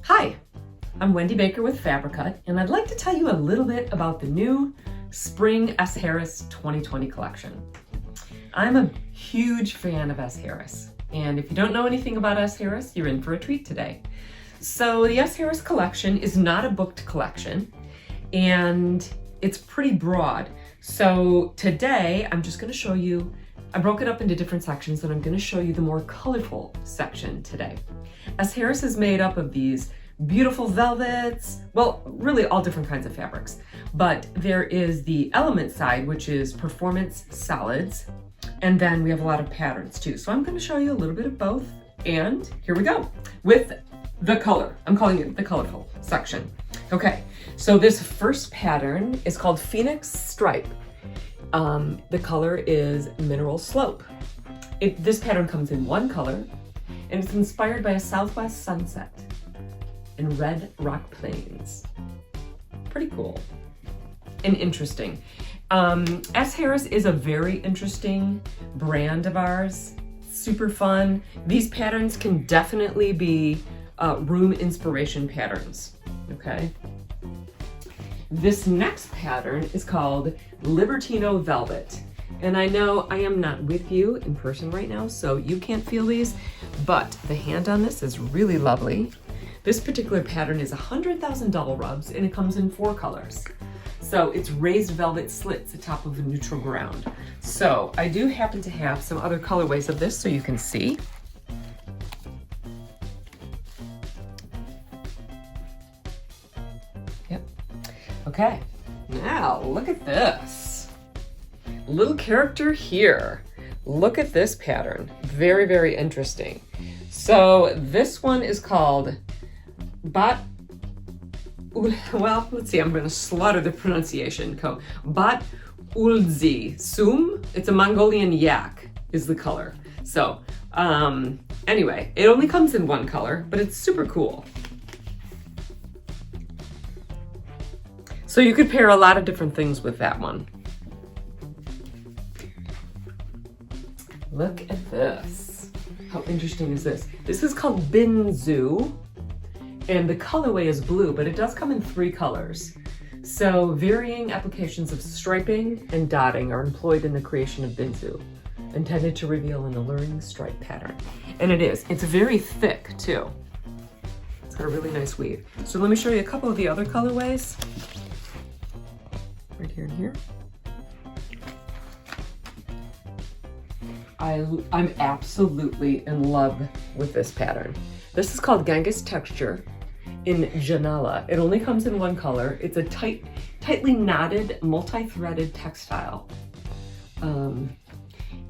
Hi, I'm Wendy Baker with Fabricut, and I'd like to tell you a little bit about the new Spring S.Harris 2020 collection. I'm a huge fan of S.Harris, and if you don't know anything about S.Harris, you're in for a treat today. So the S.Harris collection is not a booked collection, and it's pretty broad. So today, I'm just gonna show you, I broke it up into different sections, and I'm gonna show you the more colorful section today. S.Harris is made up of these beautiful velvets, well, really all different kinds of fabrics, but there is the element side, which is performance solids, and then we have a lot of patterns too. So I'm gonna show you a little bit of both, and here we go with the color. I'm calling it the colorful section. Okay, so this first pattern is called Phoenix Stripe. The color is Mineral Slope. This pattern comes in one color, and it's inspired by a southwest sunset and red rock plains. Pretty cool and interesting. S.Harris is a very interesting brand of ours. Super fun. These patterns can definitely be room inspiration patterns, okay? This next pattern is called Libertino Velvet. And I know I am not with you in person right now, so you can't feel these, but the hand on this is really lovely. This particular pattern is 100,000 double rubs, and it comes in 4 colors. So it's raised velvet slits atop of a neutral ground. So I do happen to have some other colorways of this so you can see. Yep. Okay, now look at this. Little character here. Look at this pattern. Very, very interesting. So this one is called well, let's see, I'm going to slaughter the pronunciation. Bat Ulzi Sum. It's a Mongolian yak is the color. So anyway, it only comes in one color, but it's super cool. So you could pair a lot of different things with that one. Look at this. How interesting is this? This is called Binzu. And the colorway is blue, but it does come in 3 colors. So varying applications of striping and dotting are employed in the creation of binzu, intended to reveal an alluring stripe pattern. And it is. It's very thick too. It's got a really nice weave. So let me show you a couple of the other colorways. Right here and here. I'm absolutely in love with this pattern. This is called Genghis Texture in Janela. It only comes in 1 color. It's a tightly knotted, multi-threaded textile. And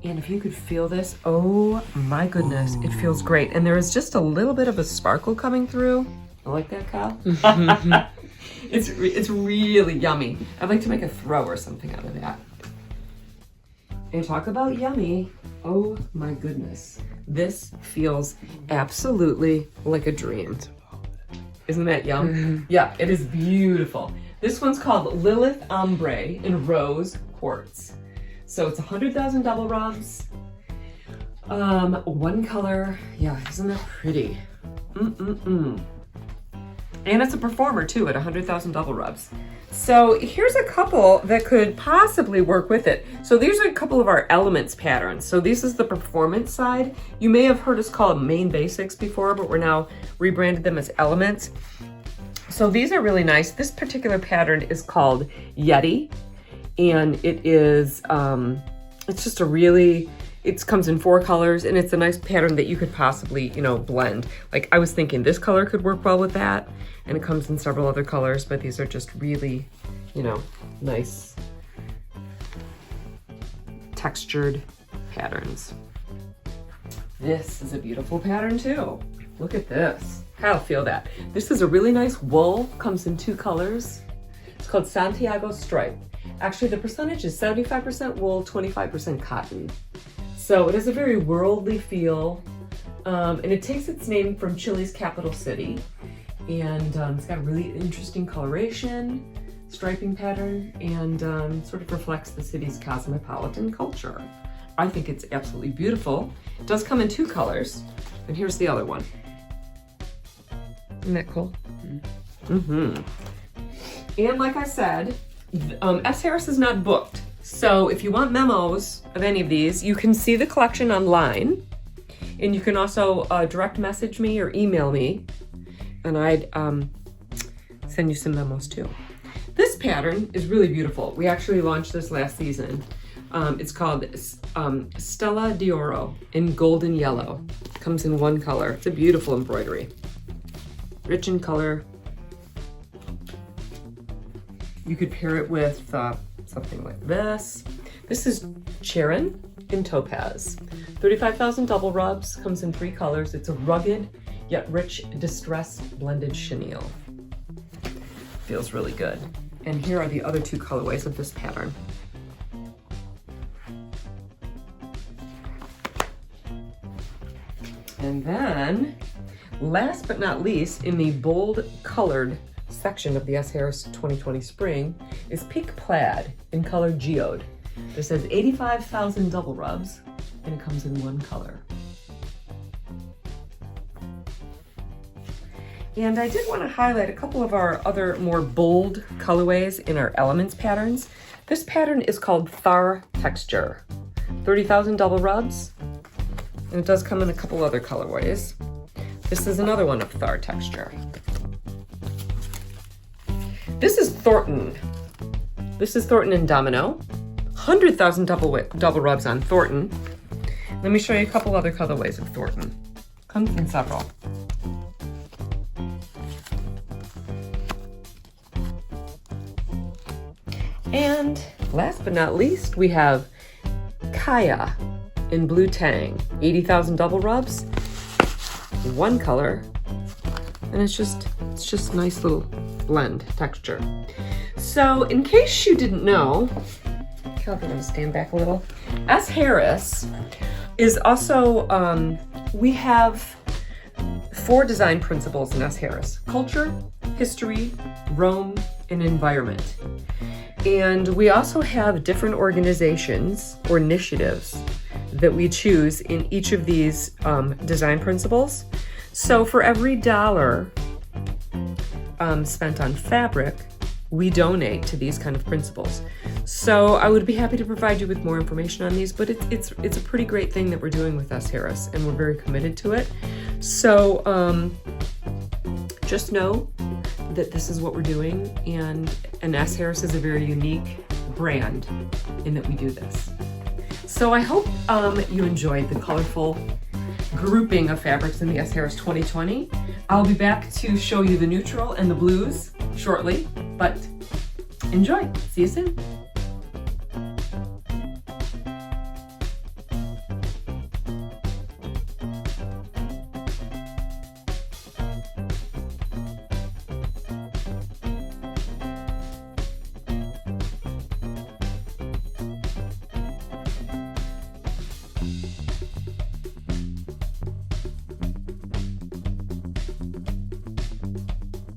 if you could feel this, oh my goodness, it feels great. And there is just a little bit of a sparkle coming through. I like that, Kyle. It's really yummy. I'd like to make a throw or something out of that. And talk about yummy. Oh my goodness. This feels absolutely like a dream. Isn't that yum? Mm-hmm. Yeah, it is beautiful. This one's called Lilith Ombre in Rose Quartz. So it's 100,000 double rubs. 1 color. Yeah, isn't that pretty? And it's a performer too at 100,000 double rubs. So here's a couple that could possibly work with it. So these are a couple of our elements patterns. So this is the performance side. You may have heard us call them main basics before, but we're now rebranded them as elements. So these are really nice. This particular pattern is called Yeti, and it is, it's just a really, it comes in 4 colors, and it's a nice pattern that you could possibly, blend. Like I was thinking this color could work well with that, and it comes in several other colors, but these are just really, nice textured patterns. This is a beautiful pattern too. Look at this. Kyle, feel that. This is a really nice wool, comes in 2 colors. It's called Santiago Stripe. Actually, the percentage is 75% wool, 25% cotton. So it has a very worldly feel, and it takes its name from Chile's capital city. And it's got a really interesting coloration, striping pattern, and sort of reflects the city's cosmopolitan culture. I think it's absolutely beautiful. It does come in 2 colors, and here's the other one. Isn't that cool? Mm-hmm. And like I said, S.Harris is not booked. So if you want memos of any of these, you can see the collection online. And you can also direct message me or email me. And I'd send you some memos too. This pattern is really beautiful. We actually launched this last season. It's called Stella d'Oro in golden yellow. It comes in one color. It's a beautiful embroidery. Rich in color. You could pair it with something like this. This is Charon in topaz. 35,000 double rubs, comes in 3 colors. It's a rugged yet rich distressed blended chenille. Feels really good. And here are the other 2 colorways of this pattern. And then, last but not least, in the bold colored section of the S.Harris 2020 spring is Pink Plaid in color Geode. This has 85,000 double rubs and it comes in 1 color. And I did want to highlight a couple of our other more bold colorways in our elements patterns. This pattern is called Thar Texture. 30,000 double rubs, and it does come in a couple other colorways. This is another one of Thar Texture. This is Thornton. This is Thornton and Domino. 100,000 double rubs on Thornton. Let me show you a couple other colorways of Thornton. Comes in several. And last but not least, we have Kaya in Blue Tang. 80,000 double rubs, 1 color, and it's just a nice little blend texture. So in case you didn't know, I'm gonna stand back a little. S.Harris is also, we have 4 design principles in S.Harris: culture, history, Rome, and environment. And we also have different organizations or initiatives that we choose in each of these design principles. So for every $1 spent on fabric, we donate to these kind of principles. So I would be happy to provide you with more information on these, but it's a pretty great thing that we're doing with S.Harris, and we're very committed to it. So just know that this is what we're doing, and S.Harris is a very unique brand in that we do this. So I hope you enjoyed the colorful grouping of fabrics in the S.Harris 2020. I'll be back to show you the neutral and the blues shortly, but enjoy. See you soon.